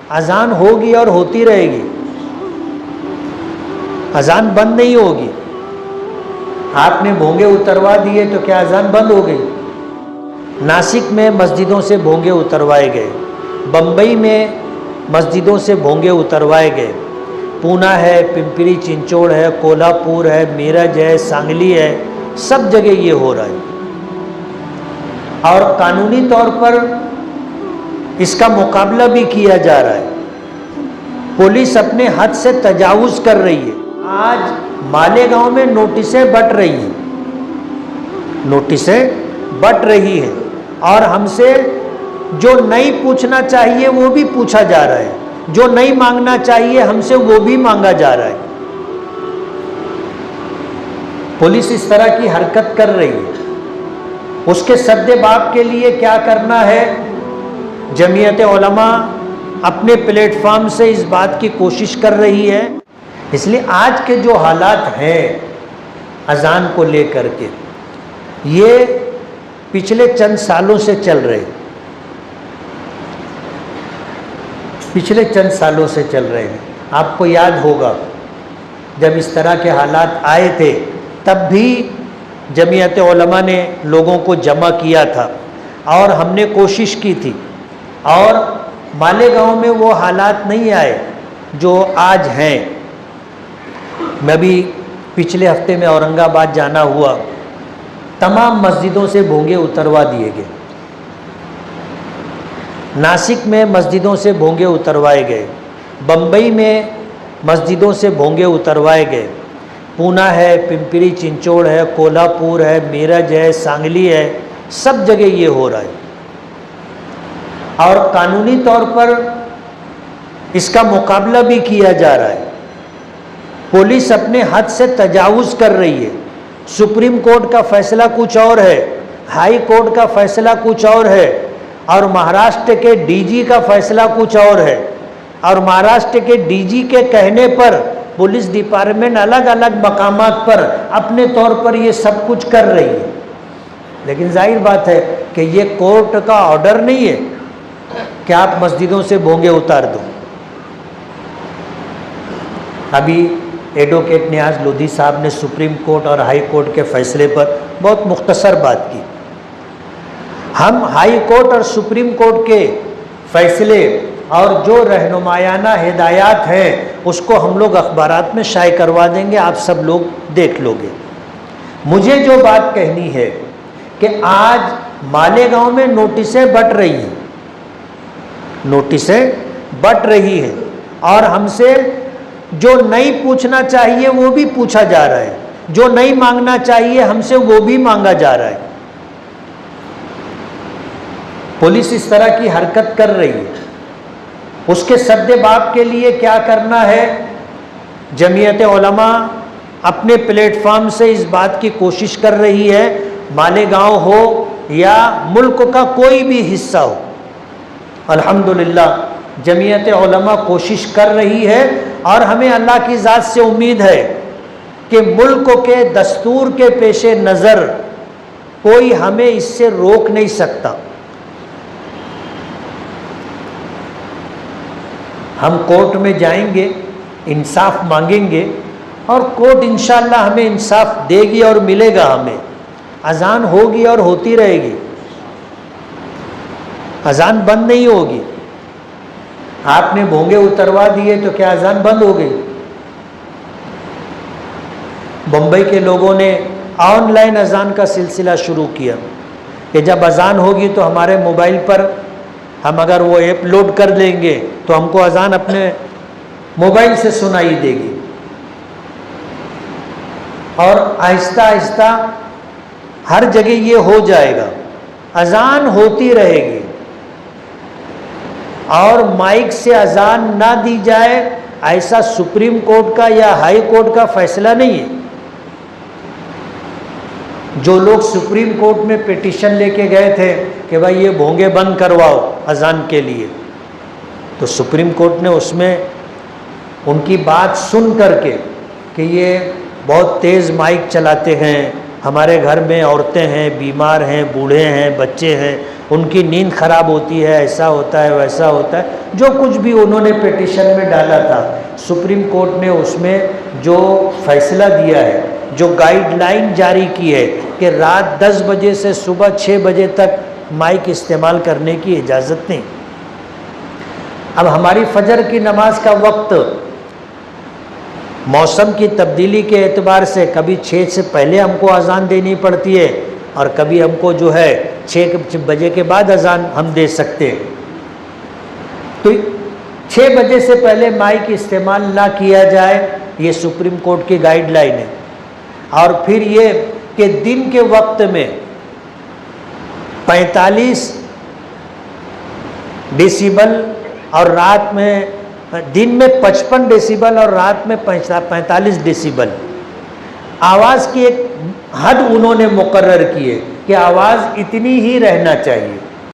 اذان ہوگی اور ہوتی رہے گی، اذان بند نہیں ہوگی۔ آپ نے بھونگے اتروا دیے تو کیا اذان بند ہو گئی؟ ناسک میں مسجدوں سے بھونگے اتروائے گئے، بمبئی میں مسجدوں سے بھونگے اتروائے گئے، پونا ہے، پمپری چنچوڑ ہے، کولہاپور ہے، میرج ہے، سانگلی ہے، سب جگہ یہ ہو رہا ہے۔ اور قانونی طور پر اس کا مقابلہ بھی کیا جا رہا ہے۔ پولیس اپنے حد سے تجاوز کر رہی ہے۔ آج مالیگاؤں میں نوٹسیں بٹ رہی ہیں، نوٹسیں بٹ رہی ہیں، اور ہم سے جو نہیں پوچھنا چاہیے وہ بھی پوچھا جا رہا ہے، جو نہیں مانگنا چاہیے ہم سے وہ بھی مانگا جا رہا ہے۔ پولیس اس طرح کی حرکت کر رہی ہے۔ اس کے سد باب کے لیے کیا کرنا ہے؟ جمعیت علماء اپنے پلیٹ فارم سے اس بات کی کوشش کر رہی ہے۔ اس لیے آج کے جو حالات ہیں اذان کو لے کر کے، یہ پچھلے چند سالوں سے چل رہے، پچھلے چند سالوں سے چل رہے ہیں۔ آپ کو یاد ہوگا جب اس طرح کے حالات آئے تھے تب بھی جمعیت علماء نے لوگوں کو جمع کیا تھا اور ہم نے کوشش کی تھی، اور مالیگاؤں میں وہ حالات نہیں آئے جو آج ہیں۔ میں بھی پچھلے ہفتے میں اورنگ آباد جانا ہوا، تمام مسجدوں سے بھونگے اتروا دیے گئے، ناسک میں مسجدوں سے بھونگے اتروائے گئے، بمبئی میں مسجدوں سے بھونگے اتروائے گئے، پونا ہے، پمپری چنچوڑ ہے، کولہاپور ہے، میرج ہے، سانگلی ہے، سب جگہ یہ ہو رہا ہے۔ اور قانونی طور پر اس کا مقابلہ بھی کیا جا رہا ہے۔ پولیس اپنے حد سے تجاوز کر رہی ہے۔ سپریم کورٹ کا فیصلہ کچھ اور ہے، ہائی کورٹ کا فیصلہ کچھ اور ہے، اور مہاراشٹر کے ڈی جی کا فیصلہ کچھ اور ہے، اور مہاراشٹر کے ڈی جی کے کہنے پر پولیس ڈپارٹمنٹ الگ الگ مقامات پر اپنے طور پر یہ سب کچھ کر رہی ہے۔ لیکن ظاہر بات ہے کہ یہ کورٹ کا آرڈر نہیں ہے کہ آپ مسجدوں سے بھونگے اتار دو۔ ابھی ایڈوکیٹ نیاز لودھی صاحب نے سپریم کورٹ اور ہائی کورٹ کے فیصلے پر بہت مختصر بات کی۔ ہم ہائی کورٹ اور سپریم کورٹ کے فیصلے اور جو رہنمایانہ ہدایات ہیں اس کو ہم لوگ اخبارات میں شائع کروا دیں گے، آپ سب لوگ دیکھ لو گے۔ مجھے جو بات کہنی ہے کہ آج مالیگاؤں میں نوٹسیں بٹ رہی ہیں، نوٹسیں بٹ رہی ہیں، اور ہم سے جو نہیں پوچھنا چاہیے وہ بھی پوچھا جا رہا ہے، جو نہیں مانگنا چاہیے ہم سے وہ بھی مانگا جا رہا ہے۔ پولیس اس طرح کی حرکت کر رہی ہے۔ اس کے سد باب کے لیے کیا کرنا ہے؟ جمعیت علماء اپنے پلیٹ فارم سے اس بات کی کوشش کر رہی ہے، مالیگاؤں ہو یا ملک کا کوئی بھی حصہ ہو، الحمدللہ جمعیت علماء کوشش کر رہی ہے، اور ہمیں اللہ کی ذات سے امید ہے کہ ملک کے دستور کے پیش نظر کوئی ہمیں اس سے روک نہیں سکتا۔ ہم کورٹ میں جائیں گے، انصاف مانگیں گے، اور کورٹ انشاءاللہ ہمیں انصاف دے گی اور ملے گا ہمیں۔ اذان ہوگی اور ہوتی رہے گی، اذان بند نہیں ہوگی۔ آپ نے بھونگے اتروا دیے تو کیا اذان بند ہو گئی؟ بمبئی کے لوگوں نے آن لائن اذان کا سلسلہ شروع کیا کہ جب اذان ہوگی تو ہمارے موبائل پر ہم اگر وہ ایپ لوڈ کر لیں گے تو ہم کو اذان اپنے موبائل سے سنائی دے گی، اور آہستہ آہستہ ہر جگہ یہ ہو جائے گا، اذان ہوتی رہے گی، اور مائک سے اذان نہ دی جائے ایسا سپریم کورٹ کا یا ہائی کورٹ کا فیصلہ نہیں ہے۔ جو لوگ سپریم کورٹ میں پیٹیشن لے کے گئے تھے کہ بھائی یہ بھونگے بند کرواؤ اذان کے لیے، تو سپریم کورٹ نے اس میں ان کی بات سن کر کے کہ یہ بہت تیز مائک چلاتے ہیں، ہمارے گھر میں عورتیں ہیں، بیمار ہیں، بوڑھے ہیں، بچے ہیں، ان کی نیند خراب ہوتی ہے، ایسا ہوتا ہے ویسا ہوتا ہے، جو کچھ بھی انہوں نے پیٹیشن میں ڈالا تھا، سپریم کورٹ نے اس میں جو فیصلہ دیا ہے، جو گائیڈ لائن جاری کی ہے کہ رات 10 بجے سے صبح 6 بجے تک مائک استعمال کرنے کی اجازت نہیں۔ اب ہماری فجر کی نماز کا وقت موسم کی تبدیلی کے اعتبار سے کبھی 6 سے پہلے ہم کو اذان دینی پڑتی ہے، اور کبھی ہم کو جو ہے 6 بجے کے بعد اذان ہم دے سکتے ہیں۔ تو 6 بجے سے پہلے مائک استعمال نہ کیا جائے، یہ سپریم کورٹ کی گائیڈ لائن ہے۔ اور پھر یہ کہ دن کے وقت میں 45 ڈیسیبل اور رات میں دن میں 55 ڈیسیبل اور رات میں 45 ڈیسیبل آواز کی ایک حد انہوں نے مقرر کی ہے کہ آواز اتنی ہی رہنا چاہیے۔